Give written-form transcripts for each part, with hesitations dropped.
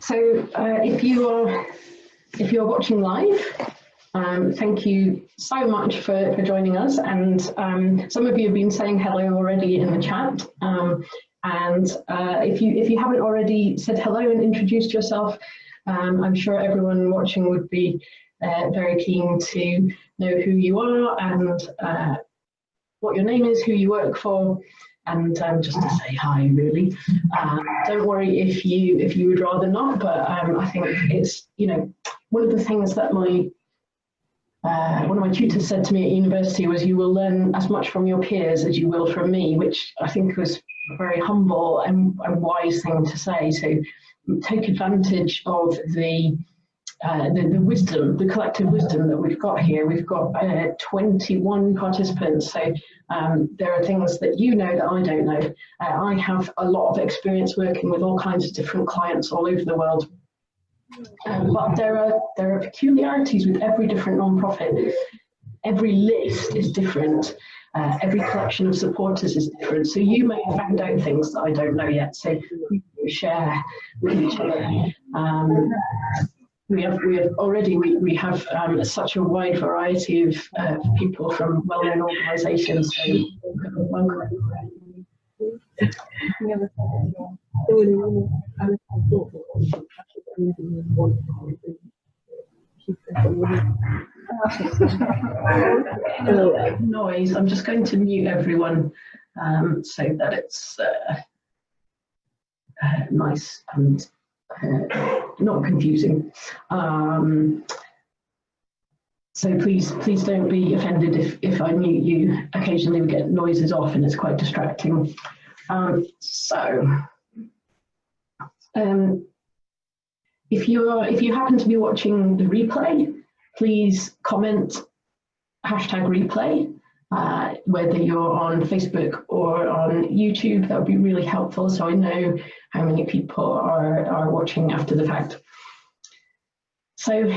So if you're watching live, thank you so much for joining us. And some of you have been saying hello already in the chat. If you haven't already said hello and introduced yourself, I'm sure everyone watching would be very keen to know who you are and what your name is, who you work for, and just to say hi, really. Don't worry if you would rather not, but I think it's, you know, one of the things that one of my tutors said to me at university was, you will learn as much from your peers as you will from me, which I think was a very humble and wise thing to say. So take advantage of the wisdom, the collective wisdom that we've got here. We've got 21 participants, so there are things that you know that I don't know. I have a lot of experience working with all kinds of different clients all over the world, but there are peculiarities with every different non-profit. Every list is different. Every collection of supporters is different. So you may have found out things that I don't know yet. So we share with each other. We have such a wide variety of people from well-known organisations. So noise. I'm just going to mute everyone so that it's nice and not confusing. So please don't be offended if I mute you. Occasionally we get noises off and it's quite distracting. If you happen to be watching the replay, please comment #replay, whether you're on Facebook or on YouTube. That would be really helpful, so I know how many people are watching after the fact. So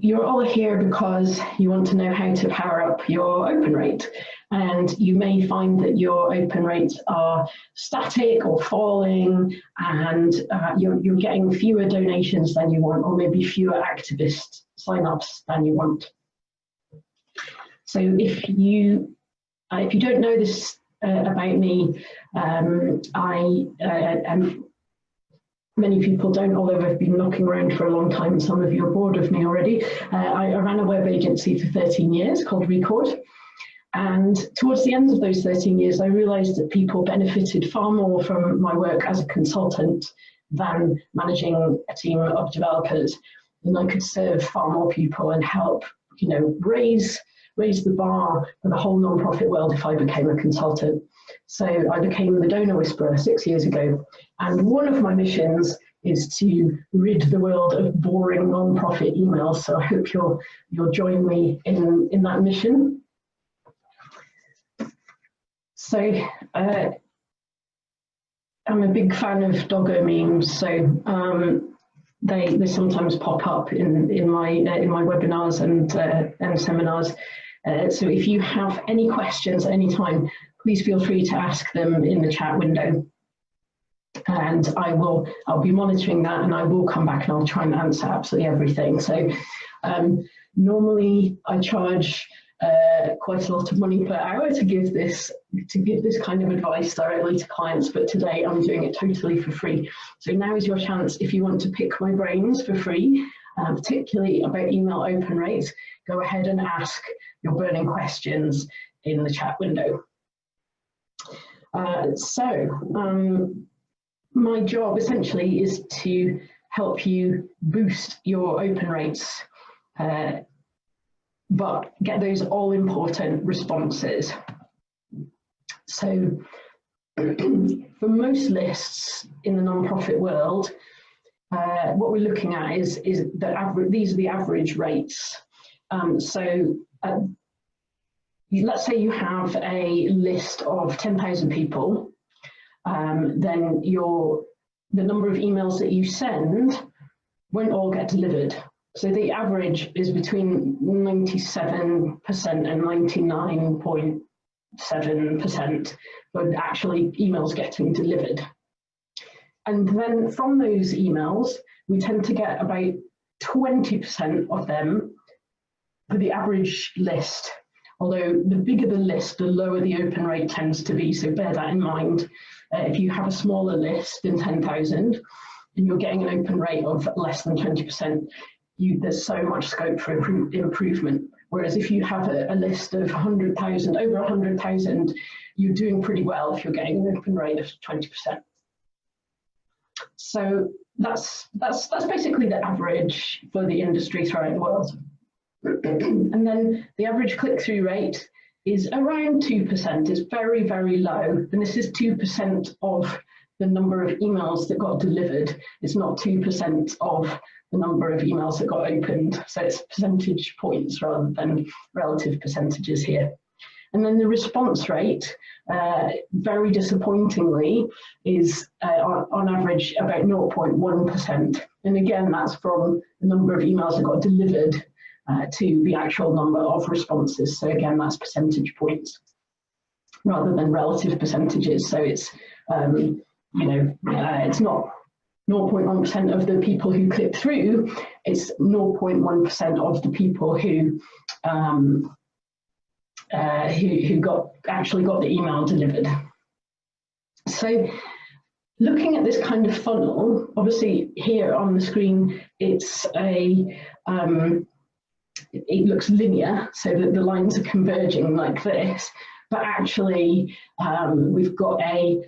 you're all here because you want to know how to power up your open rate, and you may find that your open rates are static or falling, and you're getting fewer donations than you want, or maybe fewer activist sign-ups than you want. So if you don't know this about me, many people don't, although I've been knocking around for a long time and some of you are bored of me already. I ran a web agency for 13 years called Record. And towards the end of those 13 years, I realised that people benefited far more from my work as a consultant than managing a team of developers. And I could serve far more people and help, you know, raise the bar for the whole non-profit world if I became a consultant. So I became the donor whisperer 6 years ago. And one of my missions is to rid the world of boring non-profit emails. So I hope you'll join me in that mission. So I'm a big fan of doggo memes. So they sometimes pop up in my webinars and seminars. So if you have any questions at any time, please feel free to ask them in the chat window, and I'll be monitoring that, and I will come back and I'll try and answer absolutely everything. So normally I charge quite a lot of money per hour to give this kind of advice directly to clients, but today I'm doing it totally for free. So now is your chance. If you want to pick my brains for free, particularly about email open rates, go ahead and ask your burning questions in the chat window. My job essentially is to help you boost your open rates, but get those all important responses. So for most lists in the nonprofit world, what we're looking at is the average. These are the average rates. Let's say you have a list of 10,000 people, then the number of emails that you send won't all get delivered. So the average is between 97% and 99.7% for actually emails getting delivered. And then from those emails, we tend to get about 20% of them for the average list. Although the bigger the list, the lower the open rate tends to be, so bear that in mind. If you have a smaller list than 10,000 and you're getting an open rate of less than 20%, there's so much scope for improvement. Whereas if you have a list of 100,000, over 100,000, you're doing pretty well if you're getting an open rate of 20%. So that's basically the average for the industry throughout the world. And then the average click-through rate is around 2%. It's very, very low. And this is 2% of the number of emails that got delivered. It's not 2% of the number of emails that got opened. So it's percentage points rather than relative percentages here. And then the response rate, very disappointingly, is on average about 0.1%. And again, that's from the number of emails that got delivered to the actual number of responses. So again, that's percentage points rather than relative percentages. So it's, it's not 0.1% of the people who click through, it's 0.1% of the people who actually got the email delivered. So looking at this kind of funnel, obviously here on the screen, it's it looks linear, so that the lines are converging like this, but actually we've got a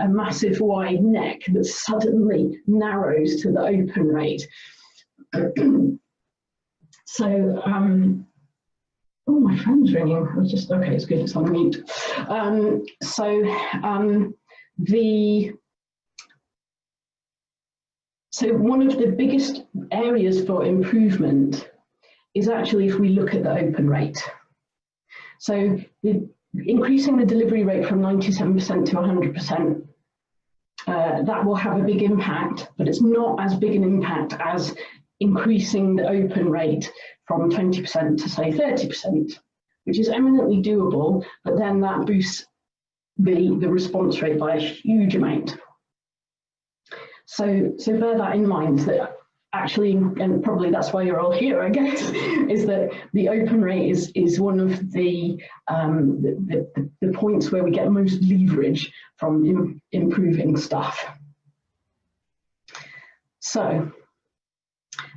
massive wide neck that suddenly narrows to the open rate. So, oh, my phone's ringing. I was just, okay, it's good, it's on mute. So one of the biggest areas for improvement is actually if we look at the open rate. So increasing the delivery rate from 97% to 100%, that will have a big impact, but it's not as big an impact as increasing the open rate from 20% to say 30%, which is eminently doable, but then that boosts the response rate by a huge amount. So bear that in mind, that actually, and probably that's why you're all here, I guess, is that the open rate is one of the points where we get most leverage from improving stuff. So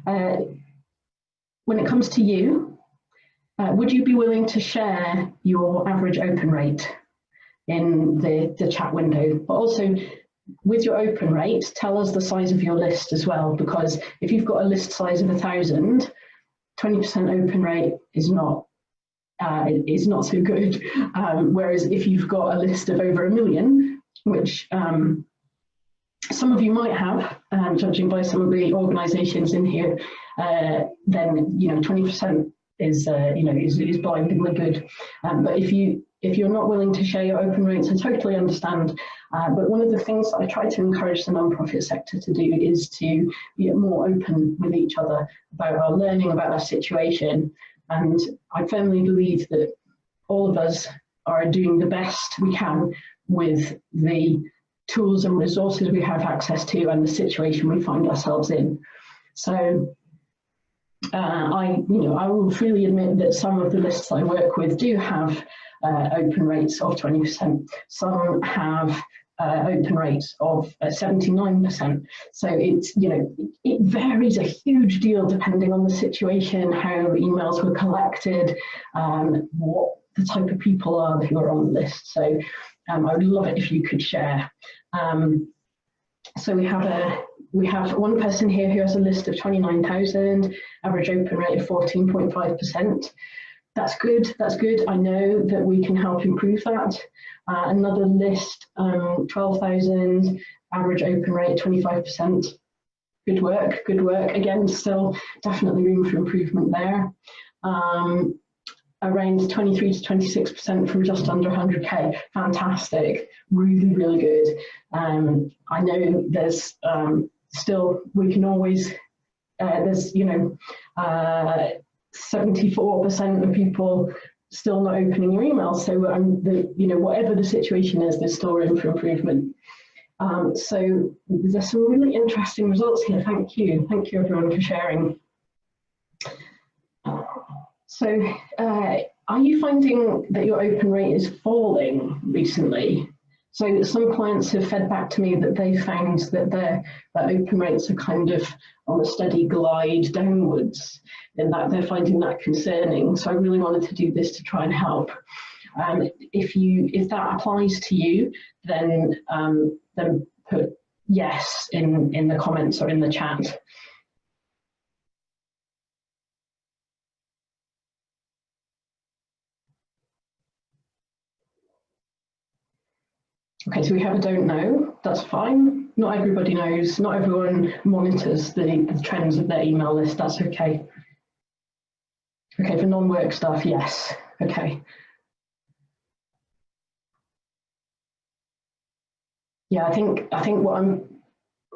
when it comes to you, would you be willing to share your average open rate in the chat window? But also, with your open rate, tell us the size of your list as well, because if you've got a list size of 1,000, 20% open rate is not so good. Whereas if you've got a list of over 1 million, which some of you might have, judging by some of the organisations in here, then 20% is blindingly good. But if you're not willing to share your open rates, I totally understand. But one of the things that I try to encourage the nonprofit sector to do is to be more open with each other about our learning, about our situation. And I firmly believe that all of us are doing the best we can with the tools and resources we have access to and the situation we find ourselves in. So I will freely admit that some of the lists I work with do have open rates of 20%. Some have open rates of 79%. So it's, it varies a huge deal depending on the situation, how emails were collected, what the type of people are who are on the list. So I would love it if you could share. So we have one person here who has a list of 29,000, average open rate of 14.5%. That's good, that's good. I know that we can help improve that. Another list, 12,000, average open rate, 25%. Good work, good work. Again, still definitely room for improvement there. Around 23 to 26% from just under 100K. Fantastic, really, really good. I know there's still, we can always, there's, 74% of people still not opening your emails. So, whatever the situation is, there's still room for improvement. So there's some really interesting results here. Thank you everyone for sharing. So are you finding that your open rate is falling recently? So some clients have fed back to me that they found that their open rates are kind of on a steady glide downwards, and that they're finding that concerning. So I really wanted to do this to try and help. If that applies to you, then put yes in the comments or in the chat. Okay, so we have a don't know, that's fine. Not everybody knows, not everyone monitors the trends of their email list, that's okay. Okay, for non-work stuff, yes, okay. Yeah, I think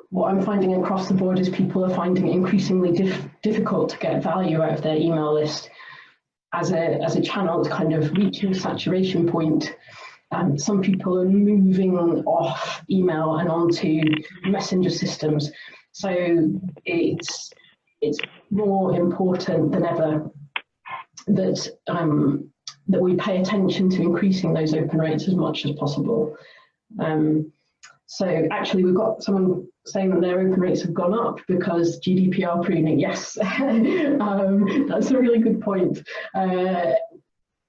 what I'm finding across the board is people are finding it increasingly difficult to get value out of their email list as a channel that's kind of reaching a saturation point. Some people are moving off email and onto messenger systems. So it's more important than ever that that we pay attention to increasing those open rates as much as possible. So actually we've got someone saying that their open rates have gone up because GDPR pruning. Yes, that's a really good point.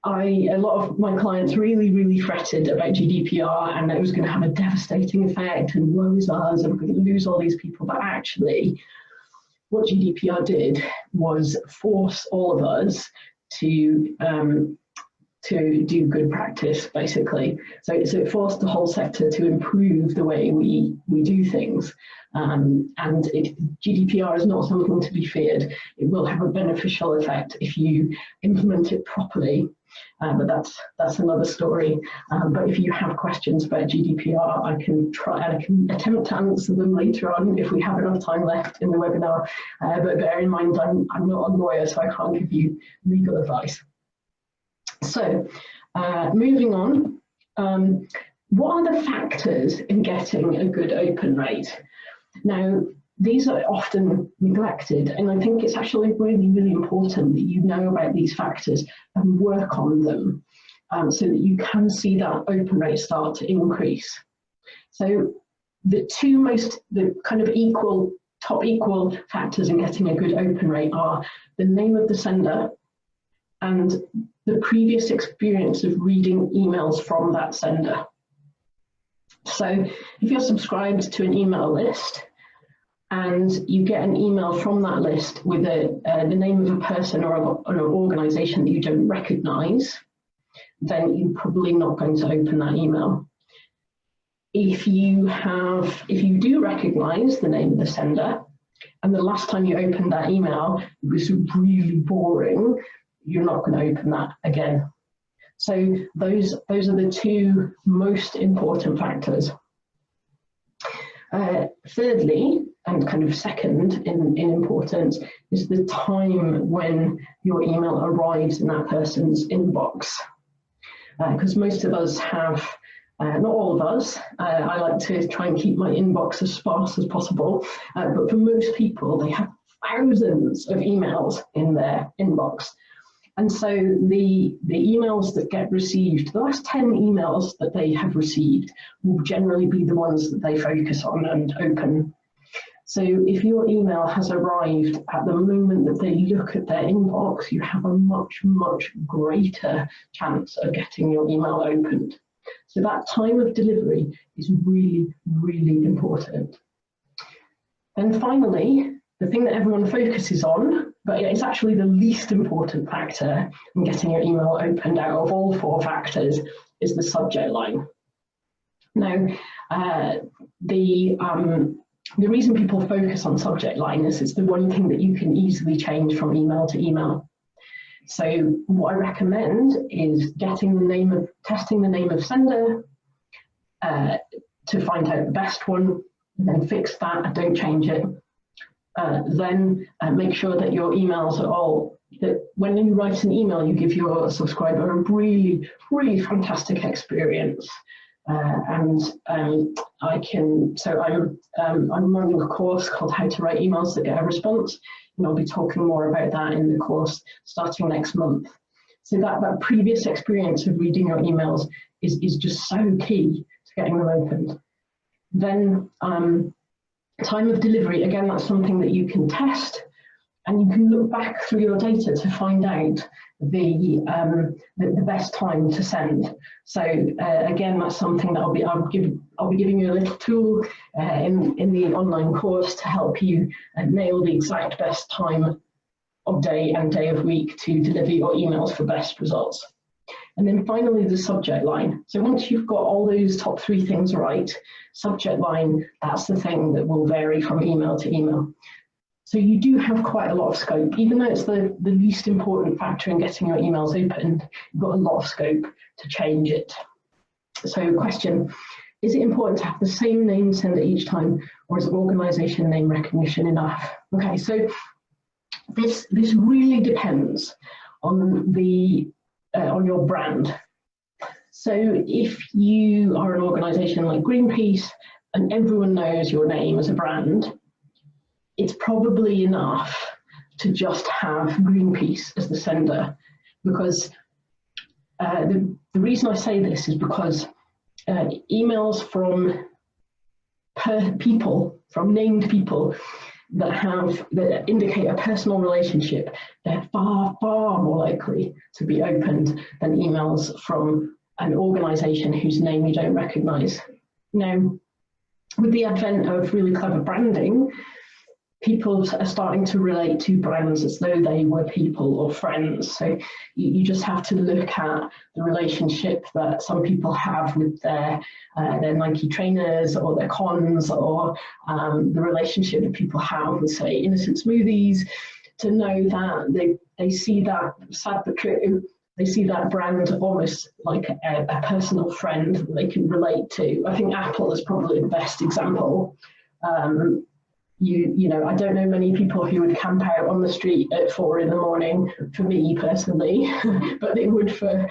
A lot of my clients really fretted about GDPR and it was going to have a devastating effect and woe is us and we're going to lose all these people. But actually, what GDPR did was force all of us to do good practice, basically. So it forced the whole sector to improve the way we do things. And GDPR is not something to be feared. It will have a beneficial effect if you implement it properly. But that's another story. But if you have questions about GDPR, I can attempt to answer them later on if we have enough time left in the webinar. But bear in mind, I'm not a lawyer, so I can't give you legal advice. So, moving on, what are the factors in getting a good open rate? Now, these are often neglected, and I think it's actually really important that you know about these factors and work on them so that you can see that open rate start to increase. So the kind of top equal factors in getting a good open rate are the name of the sender and the previous experience of reading emails from that sender. So if you're subscribed to an email list and you get an email from that list with the name of a person or an organization that you don't recognize, then you're probably not going to open that email. If you do recognize the name of the sender and the last time you opened that email was really boring, you're not going to open that again. So those are the two most important factors. Thirdly, and kind of second in importance, is the time when your email arrives in that person's inbox. Because most of us have, not all of us, I like to try and keep my inbox as sparse as possible, but for most people, they have thousands of emails in their inbox. And so the emails that get received, the last 10 emails that they have received will generally be the ones that they focus on and open. So if your email has arrived at the moment that they look at their inbox, you have a much greater chance of getting your email opened. So that time of delivery is really important. And finally, the thing that everyone focuses on, but it's actually the least important factor in getting your email opened out of all four factors, is the subject line. Now, the reason people focus on subject line is it's the one thing that you can easily change from email to email. So what I recommend is testing the name of sender to find out the best one, then fix that and don't change it. Then make sure that your emails are all, that when you write an email, you give your subscriber a really fantastic experience. I'm running a course called How to Write Emails That Get a Response, and I'll be talking more about that in the course starting next month. So that previous experience of reading your emails is just so key to getting them opened. Then time of delivery, again, that's something that you can test, and you can look back through your data to find out the best time to send. So again, that's something that I'll be giving you a little tool in the online course to help you nail the exact best time of day and day of week to deliver your emails for best results. And then finally, the subject line. So once you've got all those top 3 things right, subject line, that's the thing that will vary from email to email. So you do have quite a lot of scope, even though it's the least important factor in getting your emails opened, you've got a lot of scope to change it. So question, is it important to have the same name sender each time, or is organization name recognition enough? Okay, so this really depends on your brand. So if you are an organization like Greenpeace and everyone knows your name as a brand, it's probably enough to just have Greenpeace as the sender, because the reason I say this is because emails from named people that indicate a personal relationship, they're far, far more likely to be opened than emails from an organisation whose name you don't recognise. Now, with the advent of really clever branding, people are starting to relate to brands as though they were people or friends. So you just have to look at the relationship that some people have with their Nike trainers or their cons, or the relationship that people have with, say, Innocent Smoothies, to know that they see that, sad but true, they see that brand almost like a personal friend that they can relate to. I think Apple is probably the best example. You know, I don't know many people who would camp out on the street at 4 in the morning, for me personally, but they would for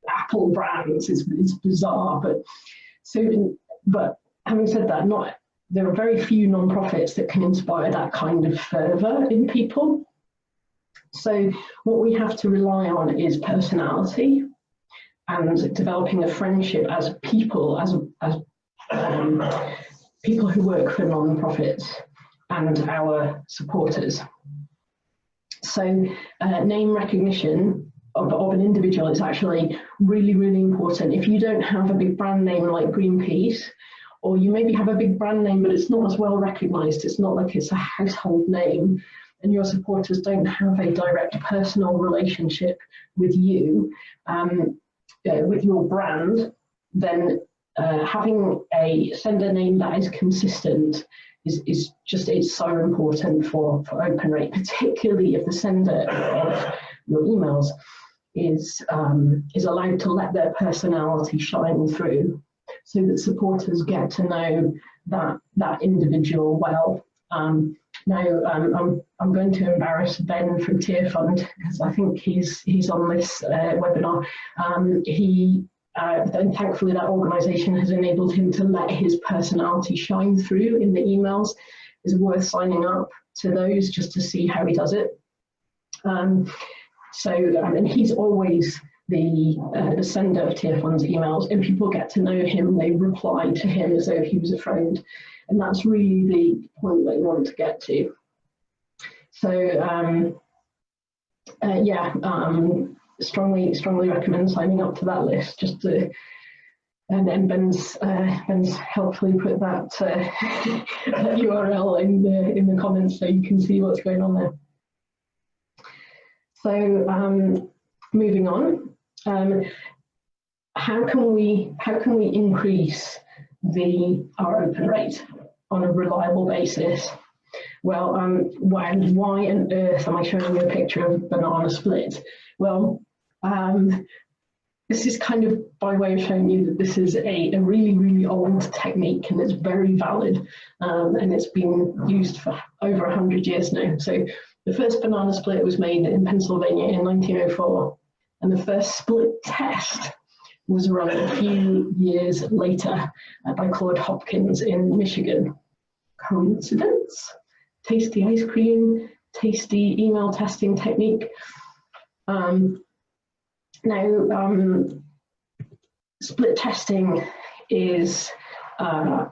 Apple brands. It's bizarre, but having said that, there are very few non-profits that can inspire that kind of fervour in people. So what we have to rely on is personality and developing a friendship as people, as people who work for non-profits and our supporters. So name recognition of an individual is actually really, really important. If you don't have a big brand name like Greenpeace, or you maybe have a big brand name but it's not as well recognised, it's not like it's a household name, and your supporters don't have a direct personal relationship with you, with your brand, then having a sender name that is consistent is so important for open rate, particularly if the sender of your emails is allowed to let their personality shine through, so that supporters get to know that individual well. Now I'm going to embarrass Ben from Tier Fund, because I think he's on this webinar. And thankfully that organisation has enabled him to let his personality shine through in the emails. It's worth signing up to those just to see how he does it. And he's always the sender of Tier Fund's emails, and people get to know him, they reply to him as though he was a friend. And that's really the point that you want to get to. So strongly recommend signing up to that list. Just to, and then Ben's helpfully put that URL in the comments so you can see what's going on there. So moving on, how can we increase our open rate on a reliable basis? Well, why on earth am I showing you a picture of a banana split? Well, this is kind of by way of showing you that this is a really, really old technique, and it's very valid, and it's been used for over 100 years now. So the first banana split was made in Pennsylvania in 1904, and the first split test was run a few years later by Claude Hopkins in Michigan. Coincidence? Tasty ice cream, tasty email testing technique. Split testing is, I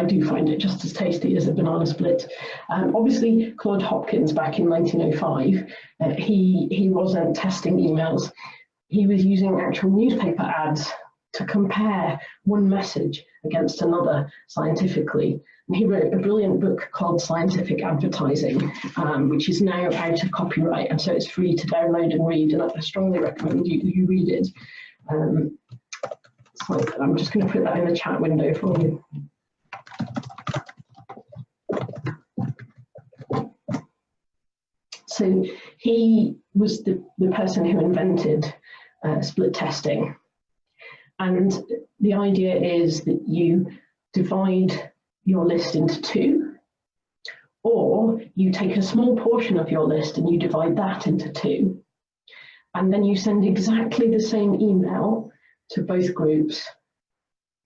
do find it just as tasty as a banana split. Obviously, Claude Hopkins back in 1905, he wasn't testing emails. He was using actual newspaper ads to compare one message against another scientifically. And he wrote a brilliant book called Scientific Advertising, which is now out of copyright, and so it's free to download and read, and I strongly recommend you read it. So I'm just going to put that in the chat window for you. So he was the person who invented split testing. And the idea is that you divide your list into two, or you take a small portion of your list and you divide that into two. And then you send exactly the same email to both groups.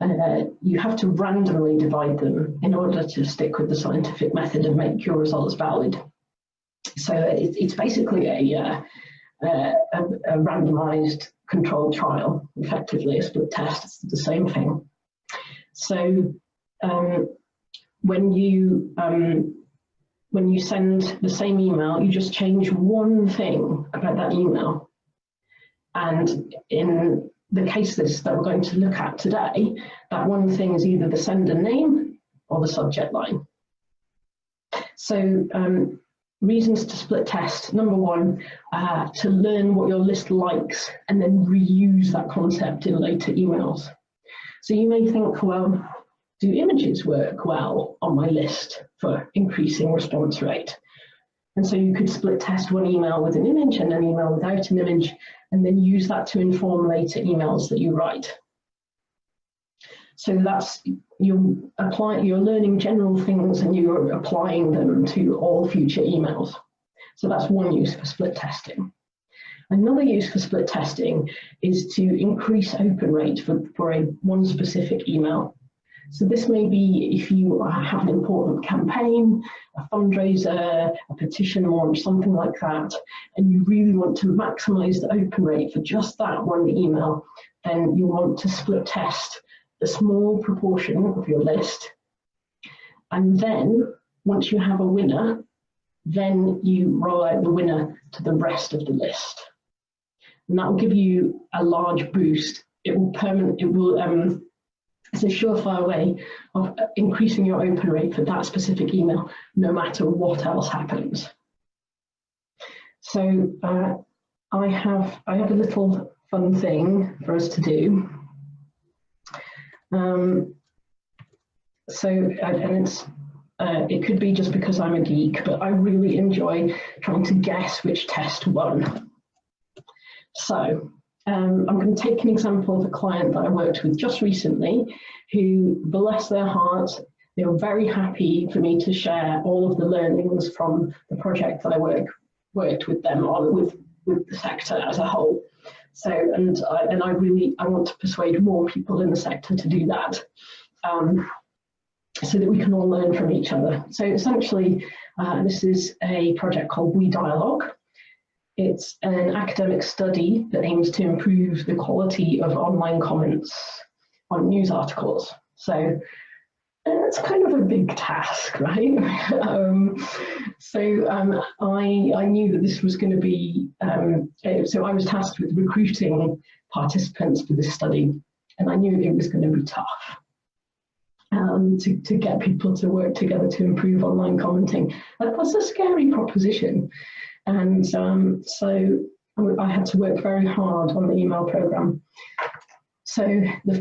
You have to randomly divide them in order to stick with the scientific method and make your results valid. So it's basically a randomized controlled trial, effectively a split test. It's the same thing. So when you send the same email, you just change one thing about that email. And in the cases that we're going to look at today, that one thing is either the sender name or the subject line. So reasons to split test. Number one, to learn what your list likes and then reuse that concept in later emails. So you may think, well, do images work well on my list for increasing response rate? And so you could split test one email with an image and an email without an image, and then use that to inform later emails that you write. So that's, you're learning general things and you're applying them to all future emails. So that's one use for split testing. Another use for split testing is to increase open rate for one specific email. So this may be if you have an important campaign, a fundraiser, a petition launch, something like that, and you really want to maximize the open rate for just that one email, then you want to split test a small proportion of your list. And then once you have a winner, then you roll out the winner to the rest of the list. And that will give you a large boost. It's a surefire way of increasing your open rate for that specific email, no matter what else happens. So I have a little fun thing for us to do. It could be just because I'm a geek, but I really enjoy trying to guess which test won. So I'm going to take an example of a client that I worked with just recently, who, bless their hearts, they were very happy for me to share all of the learnings from the project that I worked with them on, with the sector as a whole. So, and I want to persuade more people in the sector to do that, so that we can all learn from each other. So essentially, this is a project called We Dialogue. It's an academic study that aims to improve the quality of online comments on news articles. So it's kind of a big task, right? I knew that this was going to be, so I was tasked with recruiting participants for this study, and I knew it was going to be tough to get people to work together to improve online commenting. That's a scary proposition. And so I had to work very hard on the email program. So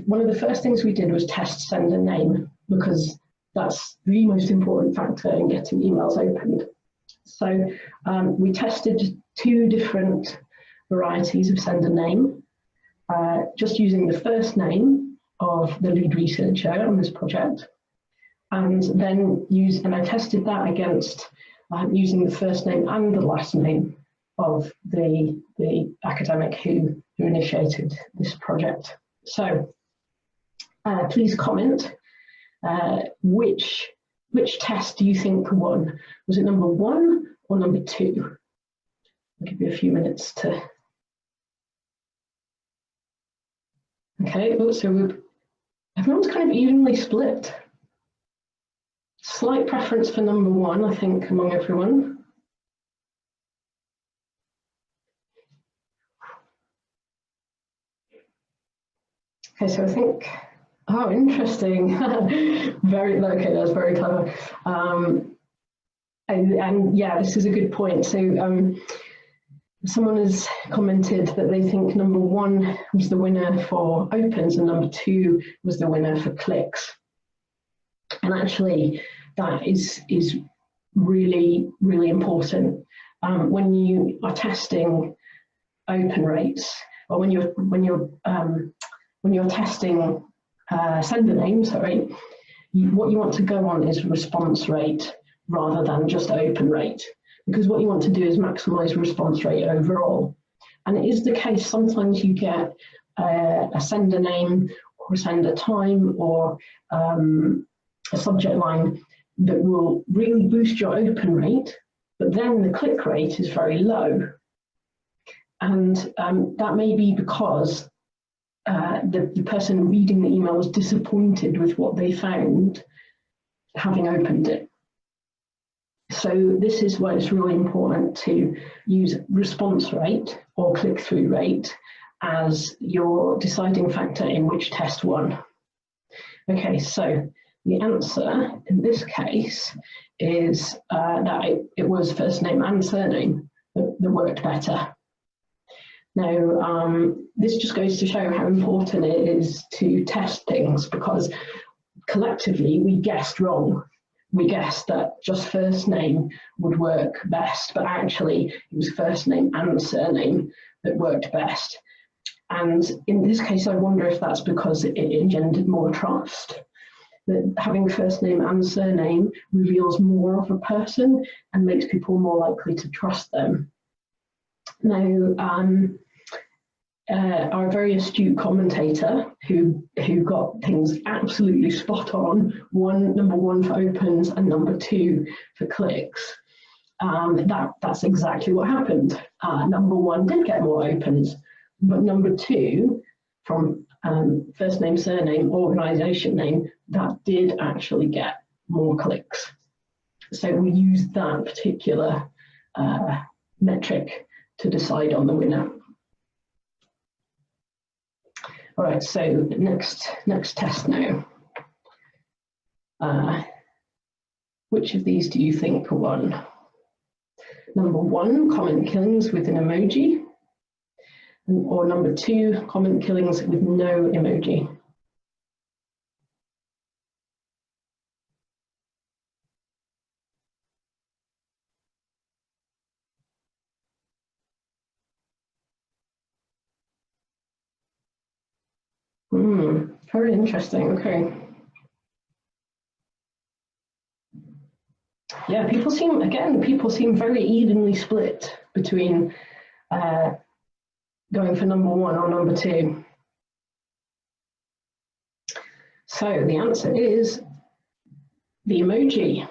one of the first things we did was test sender name, because that's the most important factor in getting emails opened. So we tested 2 different varieties of sender name, just using the first name of the lead researcher on this project, and then I tested that against using the first name and the last name of the academic who who initiated this project. So please comment which test do you think won? Was it number 1 or number 2? I'll give you a few minutes to. Okay, so everyone's kind of evenly split. Slight preference for number 1, I think, among everyone. Okay, so I think, oh, interesting. Very, okay, that's very clever. And yeah, this is a good point. So someone has commented that they think number 1 was the winner for opens and number 2 was the winner for clicks. And actually, that is really, really important. When you are testing open rates, or when you're testing sender name, sorry, what you want to go on is response rate rather than just open rate, because what you want to do is maximize response rate overall. And it is the case sometimes you get a sender name or a sender time or a subject line that will really boost your open rate, but then the click rate is very low. And that may be because the person reading the email was disappointed with what they found having opened it. So this is why it's really important to use response rate or click-through rate as your deciding factor in which test won. Okay, so the answer in this case is that it was first name and surname that worked better. Now, this just goes to show how important it is to test things, because collectively we guessed wrong. We guessed that just first name would work best, but actually it was first name and surname that worked best. And in this case, I wonder if that's because it engendered more trust. That having first name and surname reveals more of a person and makes people more likely to trust them. Now, our very astute commentator who got things absolutely spot on, number 1 for opens and number 2 for clicks, that's exactly what happened. Number 1 did get more opens, but number 2 from first name, surname, organisation name, that did actually get more clicks. So we used that particular metric to decide on the winner. All right, so next test now. Which of these do you think won? Number 1, comment killings with an emoji, or number 2, comment killings with no emoji? Very interesting. Okay. Yeah, people seem very evenly split between going for number 1 or number 2. So the answer is the emoji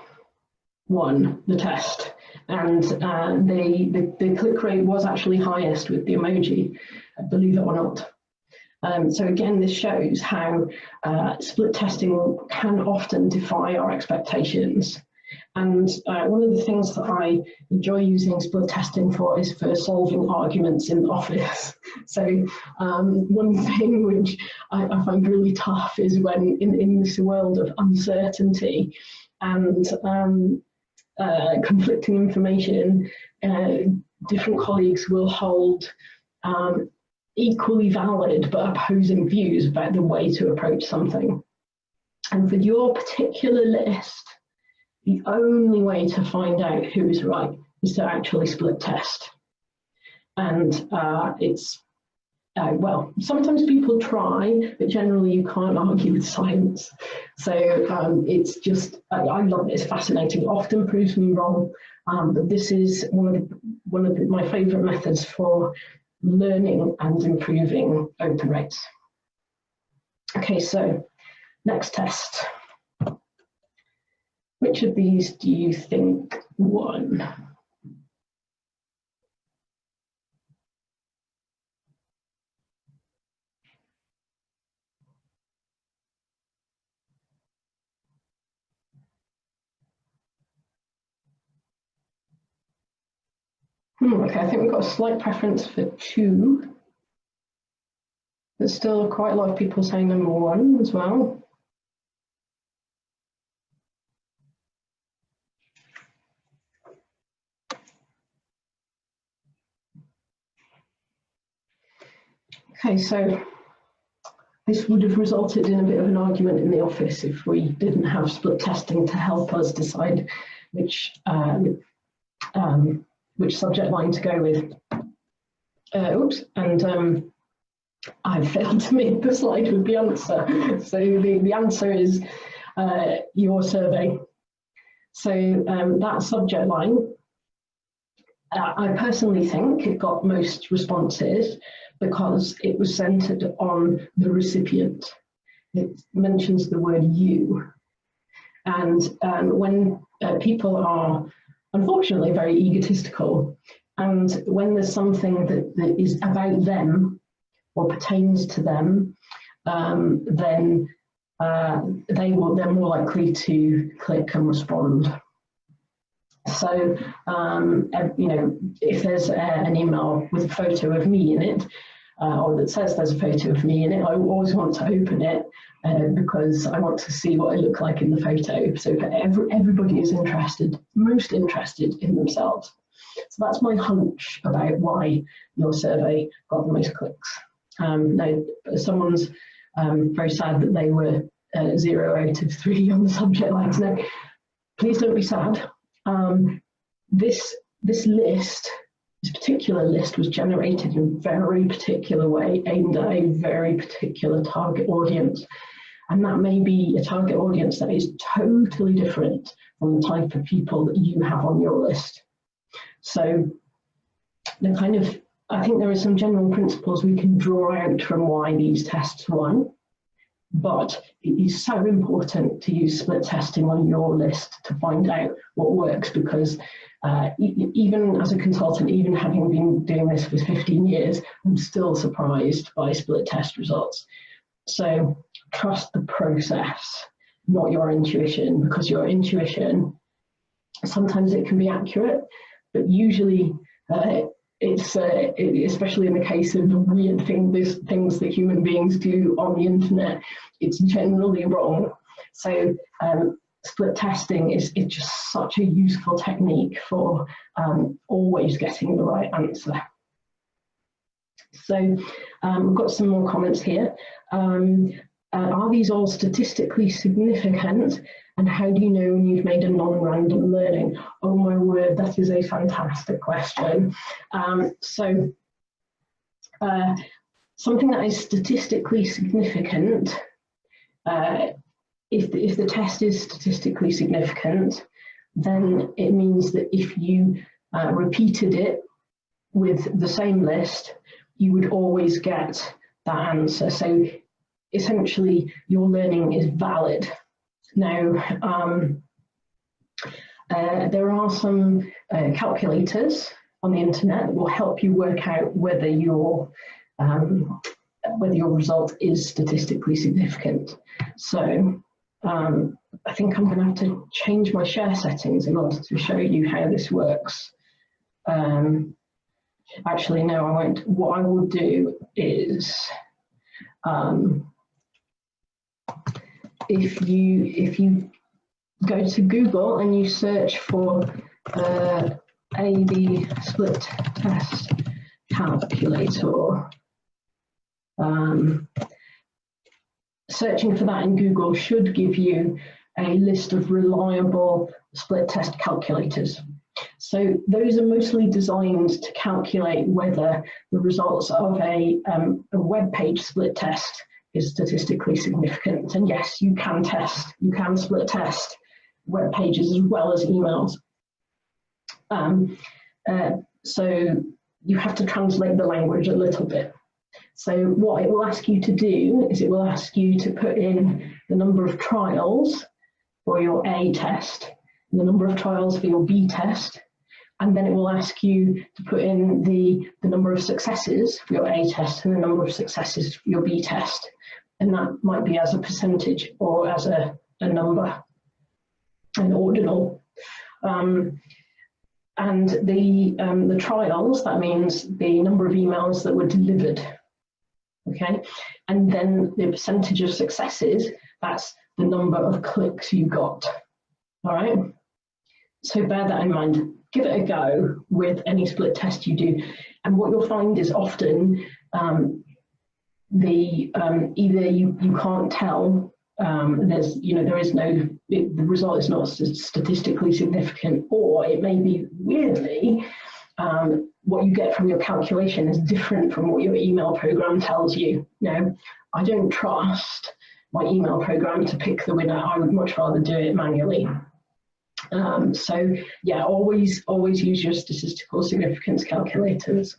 won the test, and the click rate was actually highest with the emoji, believe it or not. So again, this shows how split testing can often defy our expectations. And one of the things that I enjoy using split testing for is for solving arguments in the office. So one thing which I find really tough is when in this world of uncertainty and conflicting information, different colleagues will hold equally valid but opposing views about the way to approach something. And for your particular list, the only way to find out who is right is to actually split test. And well, sometimes people try, but generally you can't argue with science. So it's just, I love it, it's fascinating. It often proves me wrong, but this is one of my favourite methods for learning and improving open rates. Okay, so next test. Which of these do you think won? Okay, I think we've got a slight preference for 2. There's still quite a lot of people saying number 1 as well. Okay, so this would have resulted in a bit of an argument in the office if we didn't have split testing to help us decide which subject line to go with. I've failed to make the slide with the answer. So the answer is your survey. So that subject line, I personally think it got most responses because it was centered on the recipient. It mentions the word you. And when people are unfortunately very egotistical, and when there's something that is about them or pertains to them, then they're more likely to click and respond. So, you know, if there's an email with a photo of me in it, or that says there's a photo of me in it, I always want to open it because I want to see what I look like in the photo. So everybody is most interested in themselves. So that's my hunch about why your survey got the most clicks. Now, someone's very sad that they were 0 out of 3 on the subject lines. Now, please don't be sad. This particular list was generated in a very particular way, aimed at a very particular target audience. And that may be a target audience that is totally different from the type of people that you have on your list. So I think there are some general principles we can draw out from why these tests won, but it is so important to use split testing on your list to find out what works, because even as a consultant, even having been doing this for 15 years, I'm still surprised by split test results. So trust the process, not your intuition, because your intuition, sometimes it can be accurate, but usually it's, especially in the case of weird things that human beings do on the internet, it's generally wrong. So split testing is just such a useful technique for always getting the right answer. So we've got some more comments here. Are these all statistically significant? And how do you know when you've made a non-random learning? Oh my word, that is a fantastic question. Something that is statistically significant, if the test is statistically significant, then it means that if you repeated it with the same list, you would always get that answer. So essentially, your learning is valid. Now, there are some calculators on the internet that will help you work out whether your result is statistically significant. So I think I'm going to have to change my share settings in order to show you how this works. Actually, no, I won't. What I will do is, if you go to Google and you search for A/B split test calculator, searching for that in Google should give you a list of reliable split test calculators. So those are mostly designed to calculate whether the results of a web page split test is statistically significant. And yes, you can split test web pages as well as emails. So you have to translate the language a little bit. So what it will ask you to do is it will ask you to put in the number of trials for your A test, and the number of trials for your B test, and then it will ask you to put in the number of successes for your A test and the number of successes for your B test. And that might be as a percentage or as a number, an ordinal. And the trials, that means the number of emails that were delivered. Okay, and then the percentage of successes, that's the number of clicks you got. All right, so bear that in mind. Give it a go with any split test you do, and what you'll find is often either you can't tell, there is no, the result is not statistically significant, or it may be weirdly what you get from your calculation is different from what your email program tells you. No, I don't trust my email program to pick the winner. I would much rather do it manually. So yeah, always use your statistical significance calculators.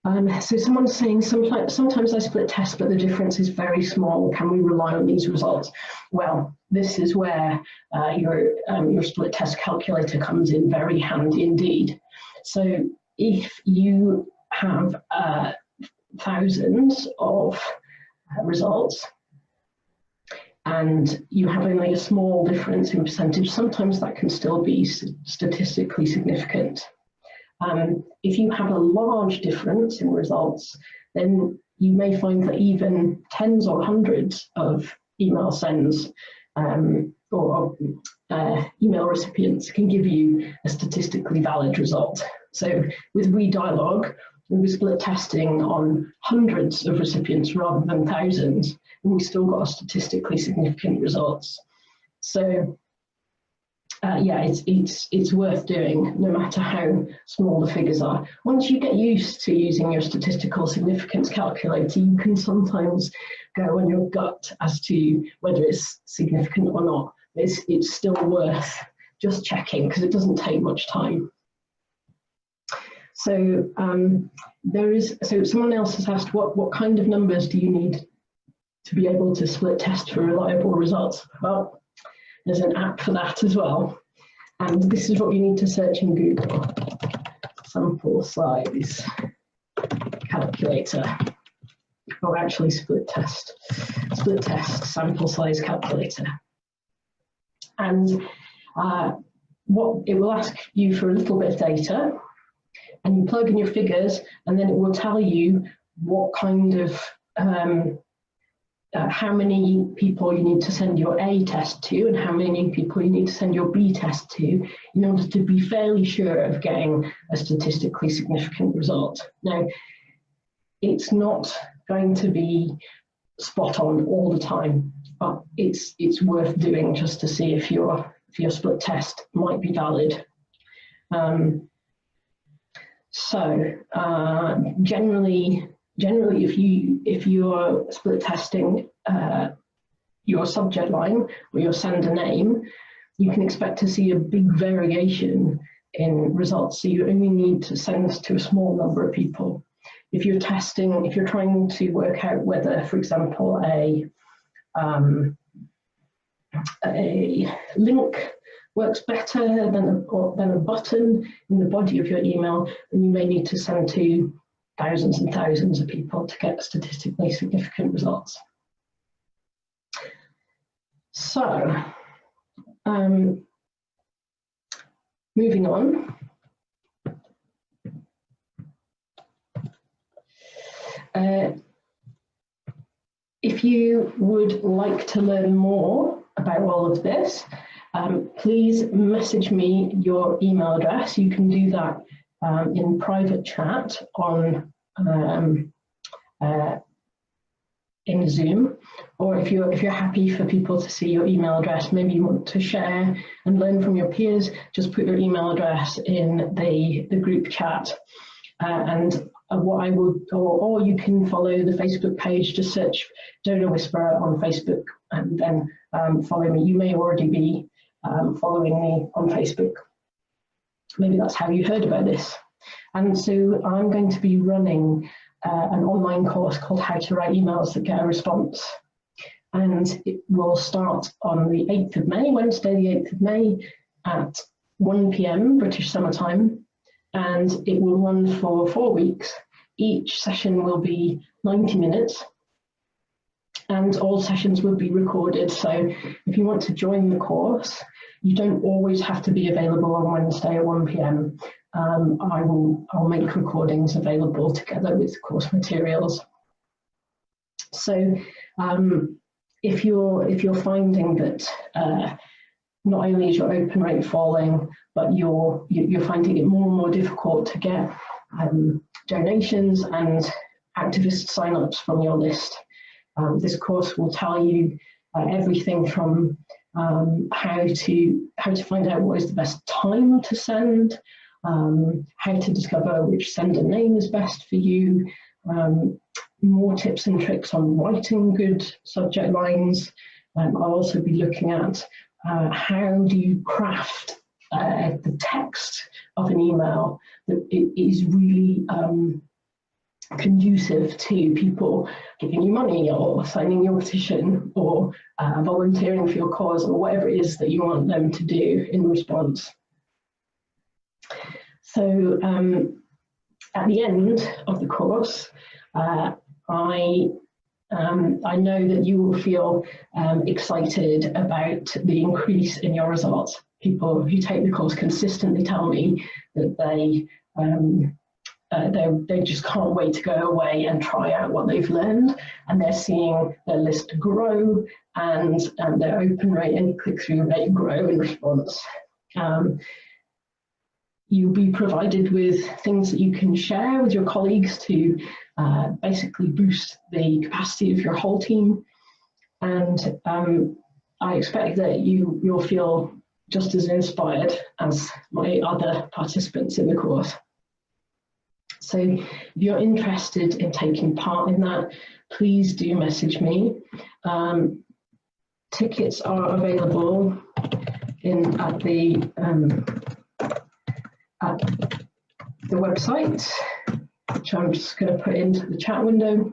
So someone's saying sometimes I split test, but the difference is very small. Can we rely on these results? Well, this is where your split test calculator comes in very handy indeed. So if you have thousands of results and you have only a small difference in percentage, sometimes that can still be statistically significant. If you have a large difference in results, then you may find that even tens or hundreds of email sends or email recipients can give you a statistically valid result. So with WeDialog, we were split testing on hundreds of recipients rather than thousands, and we still got statistically significant results. So yeah, it's worth doing, no matter how small the figures are. Once you get used to using your statistical significance calculator, you can sometimes go on your gut as to whether it's significant or not. It's still worth just checking because it doesn't take much time. So so someone else has asked, what kind of numbers do you need to be able to split test for reliable results? Well, there's an app for that as well. And this is what you need to search in Google: sample size calculator, or actually split test sample size calculator. And what it will ask you for a little bit of data, and you plug in your figures, and then it will tell you what kind of how many people you need to send your A test to and how many people you need to send your B test to in order to be fairly sure of getting a statistically significant result. Now, it's not going to be spot on all the time, but it's worth doing just to see if your split test might be valid. Generally, if you are split testing your subject line or your sender name, you can expect to see a big variation in results. So you only need to send to a small number of people. If you're trying to work out whether, for example, a link works better than a button in the body of your email, then you may need to send to thousands and thousands of people to get statistically significant results. So, moving on. If you would like to learn more about all of this, please message me your email address. You can do that in private chat on in Zoom, or if you're happy for people to see your email address, maybe you want to share and learn from your peers, just put your email address in the group chat, and what I will, or you can follow the Facebook page. Just search Donor Whisperer on Facebook and then follow me. You may already be following me on Facebook. Maybe that's how you heard about this. And so I'm going to be running an online course called How to Write Emails That Get a Response. And it will start on the 8th of May, Wednesday the 8th of May at 1 p.m. British Summer Time. And it will run for 4 weeks. Each session will be 90 minutes. And all sessions will be recorded. So if you want to join the course, you don't always have to be available on Wednesday at 1 p.m. I'll make recordings available together with course materials. So if you're finding that not only is your open rate falling, but you're finding it more and more difficult to get donations and activist sign-ups from your list, this course will tell you everything from how to find out what is the best time to send, how to discover which sender name is best for you, more tips and tricks on writing good subject lines. I'll also be looking at how do you craft the text of an email that is really conducive to people giving you money or signing your petition or volunteering for your cause or whatever it is that you want them to do in response. So at the end of the course, I know that you will feel excited about the increase in your results. People who take the course consistently tell me that they just can't wait to go away and try out what they've learned, and they're seeing their list grow and their open rate and click-through rate grow in response. You'll be provided with things that you can share with your colleagues to basically boost the capacity of your whole team. And I expect that you'll feel just as inspired as my other participants in the course. So if you're interested in taking part in that, please do message me. Tickets are available at the website, which I'm just going to put into the chat window.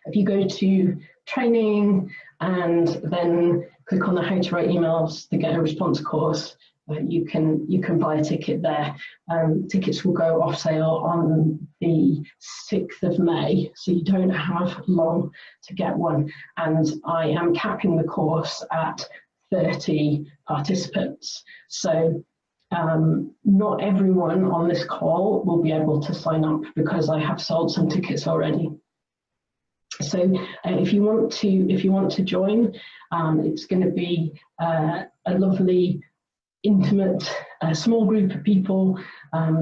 If you go to training and then click on the How to Write Emails to Get a Response course, you can buy a ticket there. Tickets will go off sale on the 6th of May, so you don't have long to get one. And I am capping the course at 30 participants. So not everyone on this call will be able to sign up because I have sold some tickets already. So if you want to join, it's going to be a lovely, intimate, small group of people,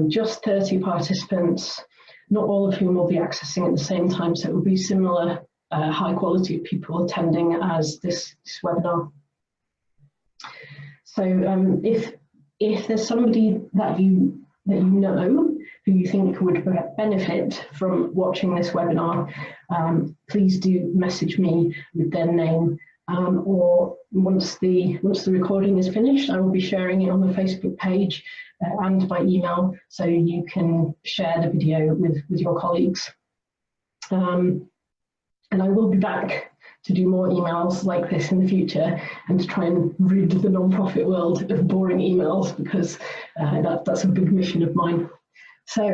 just 30 participants, not all of whom will be accessing at the same time. So it will be similar high quality of people attending as this webinar. So if there's somebody that you know who you think would benefit from watching this webinar, please do message me with their name, or once the recording is finished, I will be sharing it on the Facebook page and by email, so you can share the video with your colleagues. And I will be back to do more emails like this in the future and to try and rid the non-profit world of boring emails, because that's a big mission of mine. So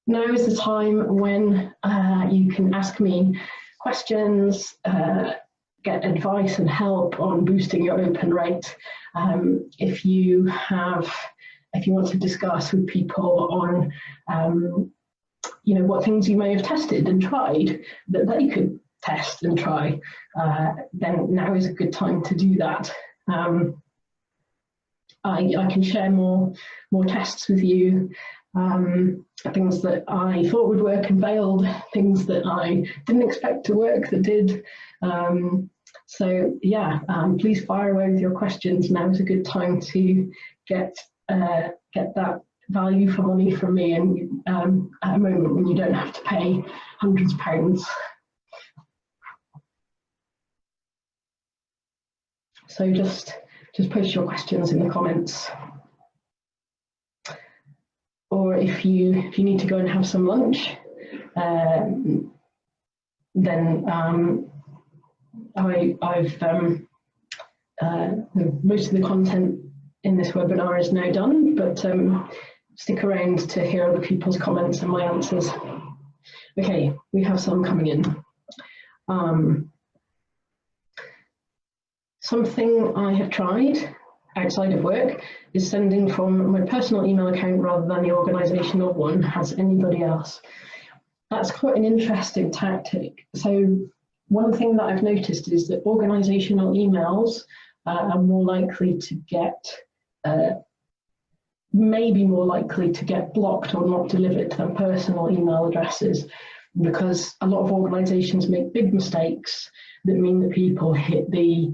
now is the time when you can ask me questions, get advice and help on boosting your open rate. If you want to discuss with people on what things you may have tested and tried that they could test and try, then now is a good time to do that. I can share more tests with you, things that I thought would work and failed, things that I didn't expect to work that did. So yeah, please fire away with your questions. Now is a good time to get that value for money from me, and at a moment when you don't have to pay hundreds of pounds. So just post your questions in the comments. if you need to go and have some lunch, then most of the content in this webinar is now done, but stick around to hear other people's comments and my answers. Okay, we have some coming in. Something I have tried outside of work is sending from my personal email account rather than the organisational one. Has anybody else? That's quite an interesting tactic. So one thing that I've noticed is that organisational emails are more likely to get, maybe more likely to get blocked or not delivered than personal email addresses, because a lot of organisations make big mistakes that mean that people hit the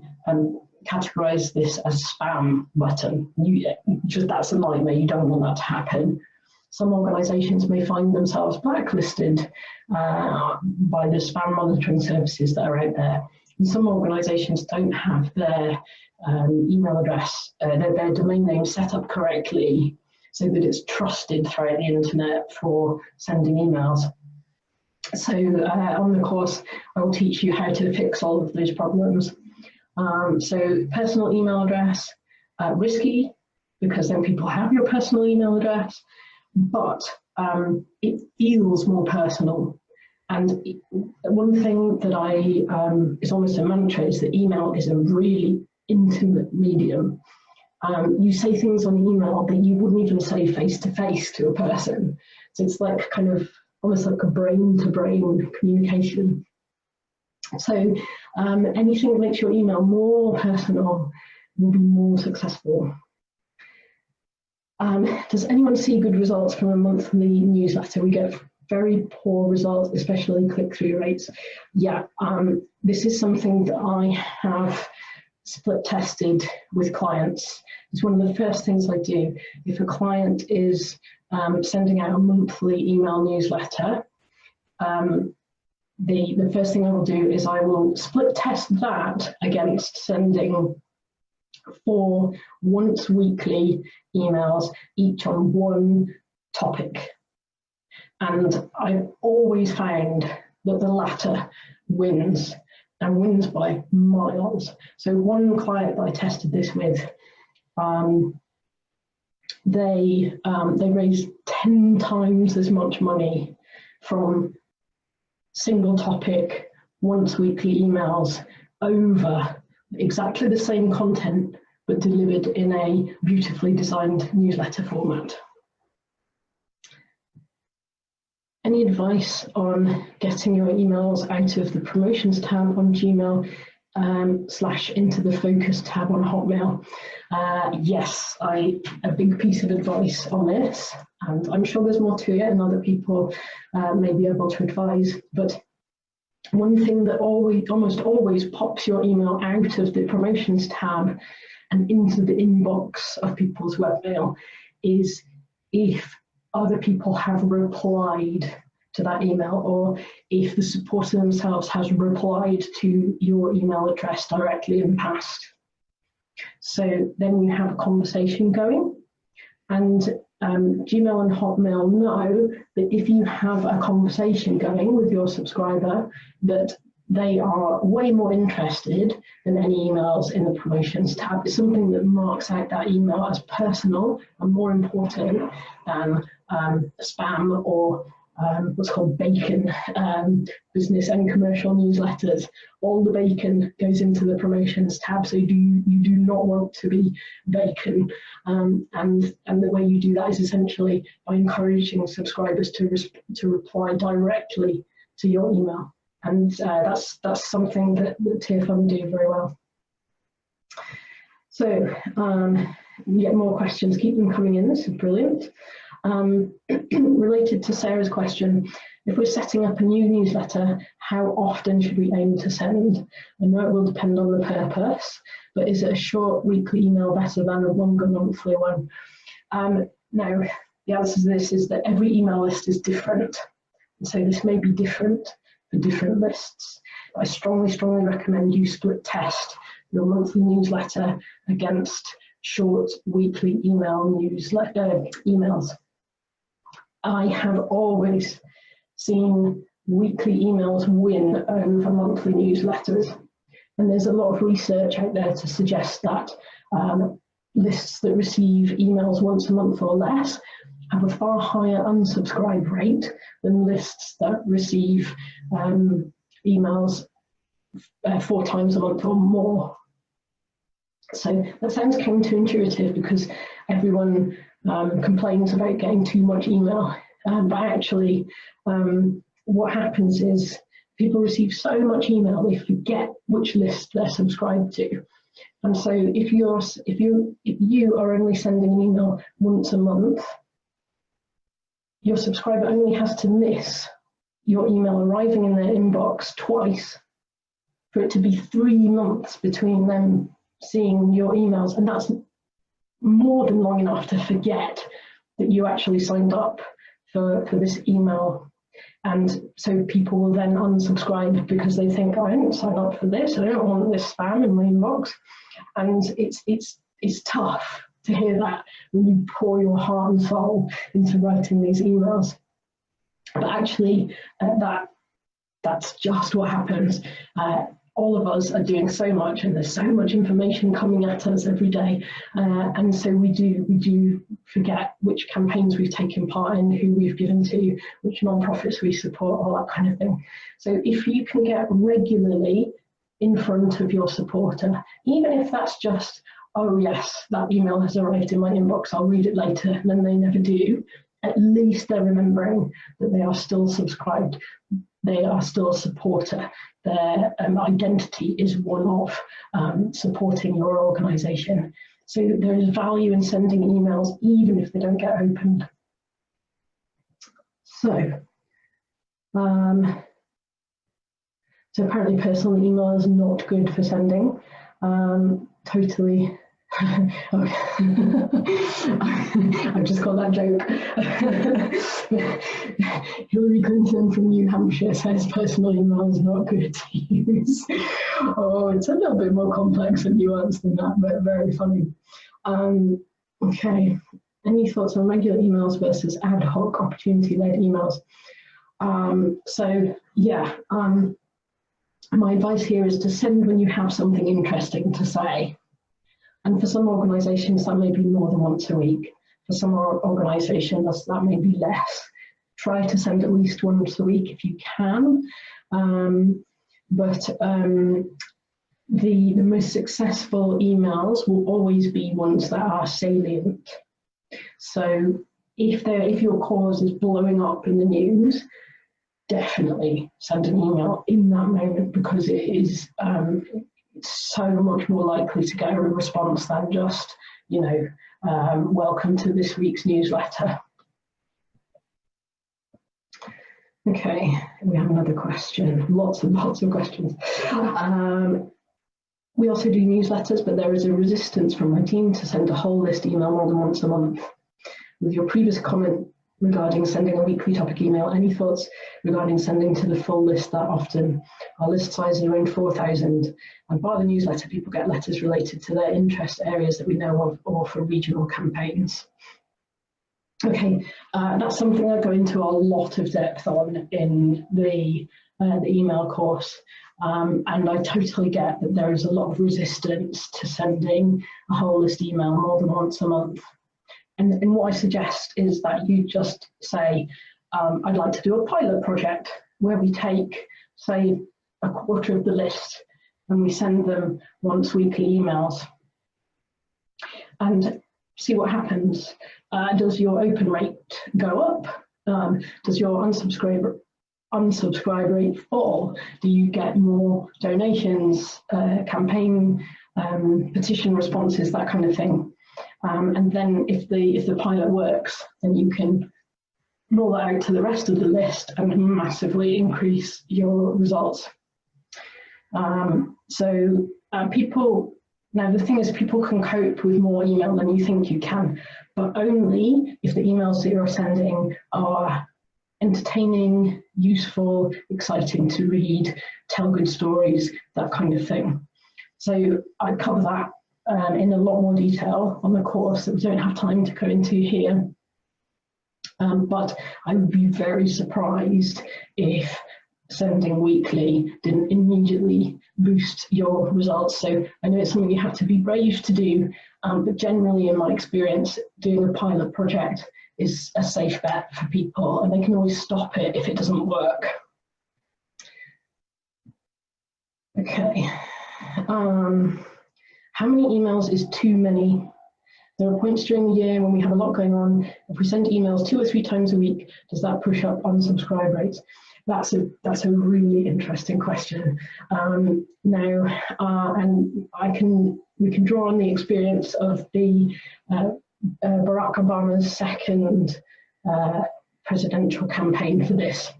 categorise this as spam button. That's a nightmare. You don't want that to happen. Some organisations may find themselves blacklisted by the spam monitoring services that are out there. And some organisations don't have their email address, their domain name set up correctly so that it's trusted throughout the internet for sending emails. So on the course, I will teach you how to fix all of those problems. So personal email address, risky, because then people have your personal email address, but it feels more personal. And one thing that is almost a mantra is that email is a really intimate medium. You say things on email that you wouldn't even say face to face to a person. So it's like kind of almost like a brain to brain communication. So anything that makes your email more personal will be more successful. Does anyone see good results from a monthly newsletter? We get very poor results, especially click-through rates. Yeah, this is something that I have split tested with clients. It's one of the first things I do. If a client is sending out a monthly email newsletter, the first thing I will do is I will split test that against sending 4 once weekly emails, each on one topic. And I've always found that the latter wins, and wins by miles. So one client that I tested this with, they raised 10 times as much money from single topic, once weekly emails over exactly the same content, but delivered in a beautifully designed newsletter format. Any advice on getting your emails out of the promotions tab on Gmail / into the focus tab on Hotmail? Yes, a big piece of advice on this, and I'm sure there's more to it and other people may be able to advise, but one thing that almost always pops your email out of the promotions tab and into the inbox of people's webmail is if other people have replied to that email, or if the supporter themselves has replied to your email address directly in the past. So then you have a conversation going, and Gmail and Hotmail know that if you have a conversation going with your subscriber, that they are way more interested than any emails in the promotions tab. It's something that marks out that email as personal and more important than spam or what's called bacon business and commercial newsletters. All the bacon goes into the promotions tab, so you do not want to be bacon. And the way you do that is essentially by encouraging subscribers to reply directly to your email. And that's something that TFM do very well. So we get more questions, keep them coming in, this is brilliant. Related to Sarah's question, if we're setting up a new newsletter, how often should we aim to send? I know it will depend on the purpose, but is it a short weekly email better than a longer monthly one? Now, the answer to this is that every email list is different. So this may be different for different lists. I strongly recommend you split test your monthly newsletter against short weekly emails. I have always seen weekly emails win over monthly newsletters. And there's a lot of research out there to suggest that lists that receive emails once a month or less have a far higher unsubscribe rate than lists that receive emails 4 times a month or more. So that sounds counterintuitive because everyone complains about getting too much email, but actually what happens is people receive so much email they forget which list they're subscribed to. And so if you are only sending an email once a month, your subscriber only has to miss your email arriving in their inbox twice for it to be 3 months between them seeing your emails, and that's more than long enough to forget that you actually signed up for this email. And so people will then unsubscribe because they think, oh, I didn't sign up for this, I don't want this spam in my inbox. And it's tough to hear that when you pour your heart and soul into writing these emails. But actually, that's just what happens. All of us are doing so much, and there's so much information coming at us every day, and so we do forget which campaigns we've taken part in, who we've given to, which non-profits we support, all that kind of thing. So if you can get regularly in front of your supporter, even if that's just, oh yes, that email has arrived in my inbox, I'll read it later, and then they never do, at least they're remembering that they are still subscribed, they are still a supporter. Their identity is one of supporting your organisation. So there is value in sending emails even if they don't get opened. So, so apparently personal email is not good for sending. Totally. I've just got that joke. Hillary Clinton from New Hampshire says personal email is not good to use. Oh, it's a little bit more complex and nuanced than that, but very funny. Okay, any thoughts on regular emails versus ad hoc opportunity-led emails? So yeah, my advice here is to send when you have something interesting to say. And for some organisations, that may be more than once a week. For some organisations, that may be less. Try to send at least once a week if you can. But the most successful emails will always be ones that are salient. So if your cause is blowing up in the news, definitely send an email in that moment, because it is so much more likely to get a response than just, you know, welcome to this week's newsletter. Okay, we have another question. Lots and lots of questions. We also do newsletters, but there is a resistance from my team to send a whole list email more than once a month. With your previous comment regarding sending a weekly topic email, any thoughts regarding sending to the full list that often? Our list size is around 4,000, and by the newsletter people get letters related to their interest areas that we know of, or for regional campaigns. Okay, that's something I go into a lot of depth on in the email course, and I totally get that there is a lot of resistance to sending a whole list email more than once a month. And what I suggest is that you just say, I'd like to do a pilot project where we take, say, a quarter of the list and we send them once weekly emails and see what happens. Does your open rate go up? Does your unsubscribe rate fall? Do you get more donations, campaign, petition responses, that kind of thing? And then if the pilot works, then you can roll that out to the rest of the list and massively increase your results. People, now the thing is, people can cope with more email than you think you can, but only if the emails that you're sending are entertaining, useful, exciting to read, tell good stories, that kind of thing. So I cover that in a lot more detail on the course that we don't have time to go into here. But I would be very surprised if sending weekly didn't immediately boost your results. So I know it's something you have to be brave to do, but generally in my experience, doing a pilot project is a safe bet for people, and they can always stop it if it doesn't work. Okay. How many emails is too many? There are points during the year when we have a lot going on. If we send emails 2 or 3 times a week, does that push up unsubscribe rates? That's a really interesting question. And we can draw on the experience of the Barack Obama's second presidential campaign for this.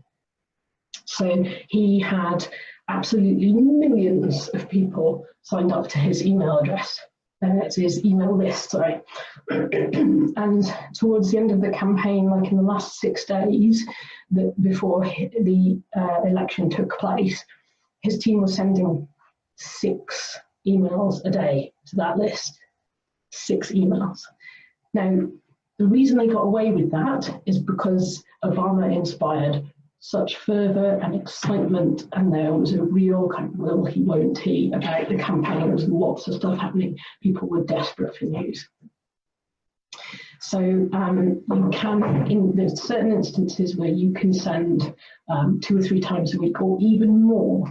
So he had absolutely millions of people signed up to his email address. It's his email list, sorry. And towards the end of the campaign, like in the last 6 days before the election took place, his team was sending 6 emails a day to that list. 6 emails. Now, the reason they got away with that is because Obama inspired such fervour and excitement, and there was a real kind of will he, won't he about the campaign. There was lots of stuff happening. People were desperate for news. So you can, there's certain instances where you can send 2 or 3 times a week, or even more.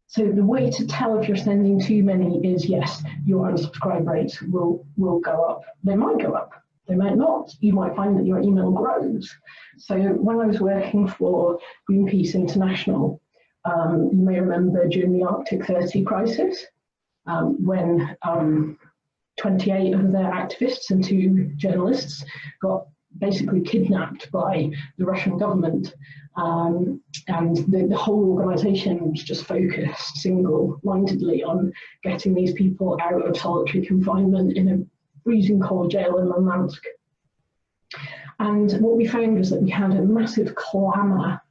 So the way to tell if you're sending too many is, yes, your unsubscribe rates will go up. They might go up. They might not. You might find that your email grows. So when I was working for Greenpeace International, you may remember during the Arctic 30 crisis, when 28 of their activists and 2 journalists got basically kidnapped by the Russian government. And the whole organisation was just focused single-mindedly on getting these people out of solitary confinement in a freezing cold jail in Murmansk. And what we found was that we had a massive clamour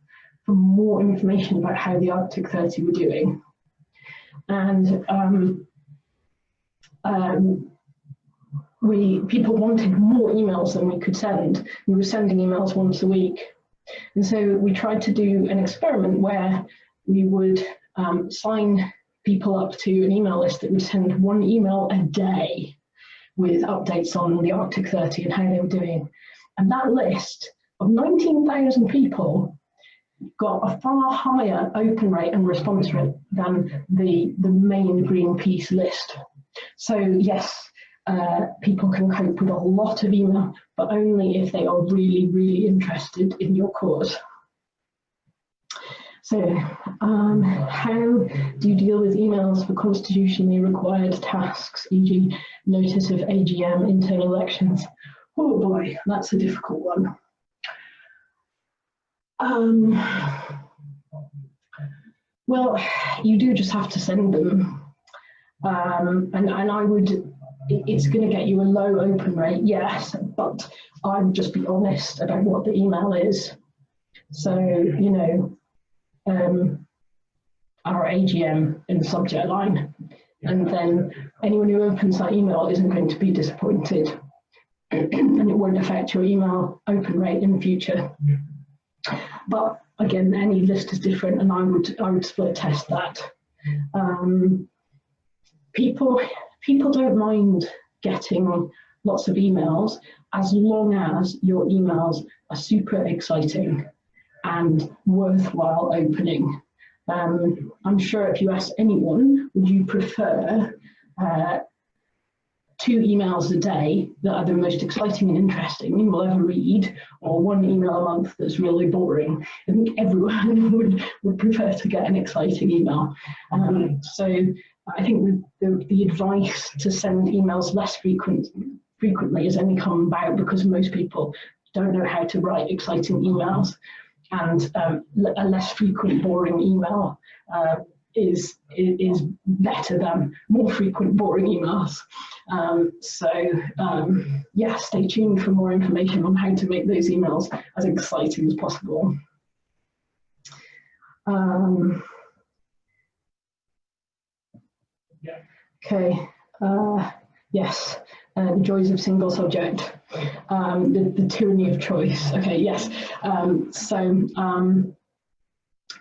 for more information about how the Arctic 30 were doing. And people wanted more emails than we could send. We were sending emails once a week. And so we tried to do an experiment where we would sign people up to an email list that would send 1 email a day with updates on the Arctic 30 and how they were doing. And that list of 19,000 people got a far higher open rate and response rate than the main Greenpeace list. So yes, people can cope with a lot of email, but only if they are really, really interested in your cause. So how do you deal with emails for constitutionally required tasks, e.g. notice of AGM, internal elections? Oh boy, that's a difficult one. Well, you do just have to send them. And I would, it's going to get you a low open rate, yes, but I would just be honest about what the email is. So, you know, our AGM in the subject line, and then anyone who opens that email isn't going to be disappointed, and it won't affect your email open rate in the future. But again, any list is different, and I would split test that. People don't mind getting lots of emails as long as your emails are super exciting and worthwhile opening. I'm sure if you ask anyone, would you prefer 2 emails a day that are the most exciting and interesting you will ever read, or 1 email a month that's really boring? I think everyone would prefer to get an exciting email. So I think the advice to send emails less frequently has only come about because most people don't know how to write exciting emails. And a less frequent, boring email is better than more frequent, boring emails. Yeah, stay tuned for more information on how to make those emails as exciting as possible. Okay, yes, the joys of single subject, the tyranny of choice. Okay, yes.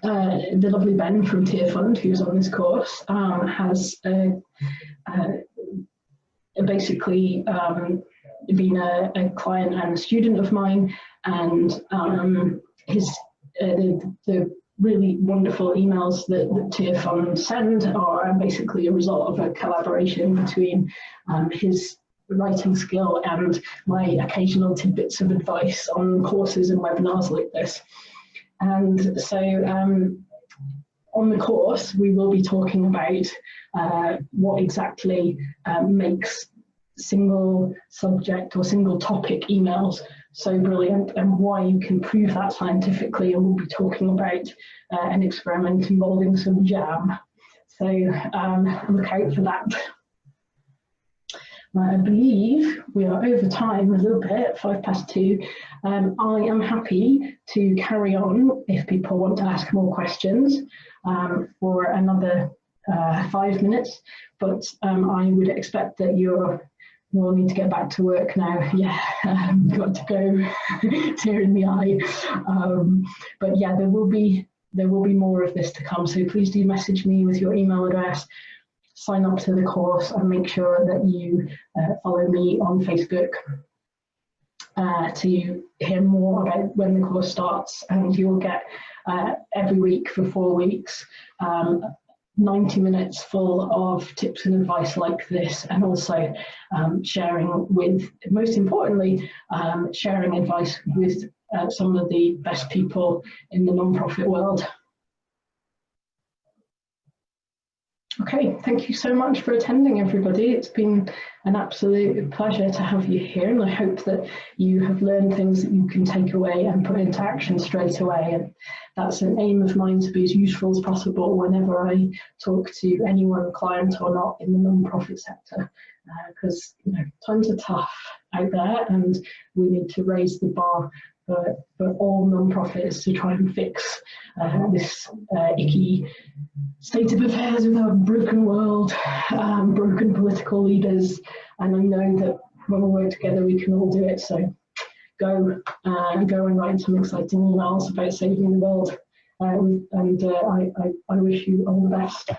The lovely Ben from Tier Fund, who's on this course, has basically been a client and a student of mine, and the really wonderful emails that Tier Fund send are basically a result of a collaboration between his writing skill and my occasional tidbits of advice on courses and webinars like this. And so on the course, we will be talking about what exactly makes single subject or single topic emails so brilliant and why you can prove that scientifically. And we'll be talking about an experiment involving some jam. So look out for that. I believe we are over time a little bit, 2:05. I am happy to carry on if people want to ask more questions for another 5 minutes, but I would expect that you'll need to get back to work now. Yeah, got to go, tear in the eye. But yeah, there will be more of this to come. So please do message me with your email address, sign up to the course, and make sure that you follow me on Facebook to hear more about when the course starts. And you'll get every week for 4 weeks 90 minutes full of tips and advice like this, and also sharing with, most importantly, sharing advice with some of the best people in the non-profit world. Okay, thank you so much for attending, everybody. It's been an absolute pleasure to have you here, and I hope that you have learned things that you can take away and put into action straight away. And that's an aim of mine, to be as useful as possible whenever I talk to anyone, client or not, in the non-profit sector, because times are tough out there, and we need to raise the bar for all non-profits to try and fix this icky state of affairs with our broken world, broken political leaders. And I know that when we work together, we can all do it. So go and write some exciting emails about saving the world. I wish you all the best.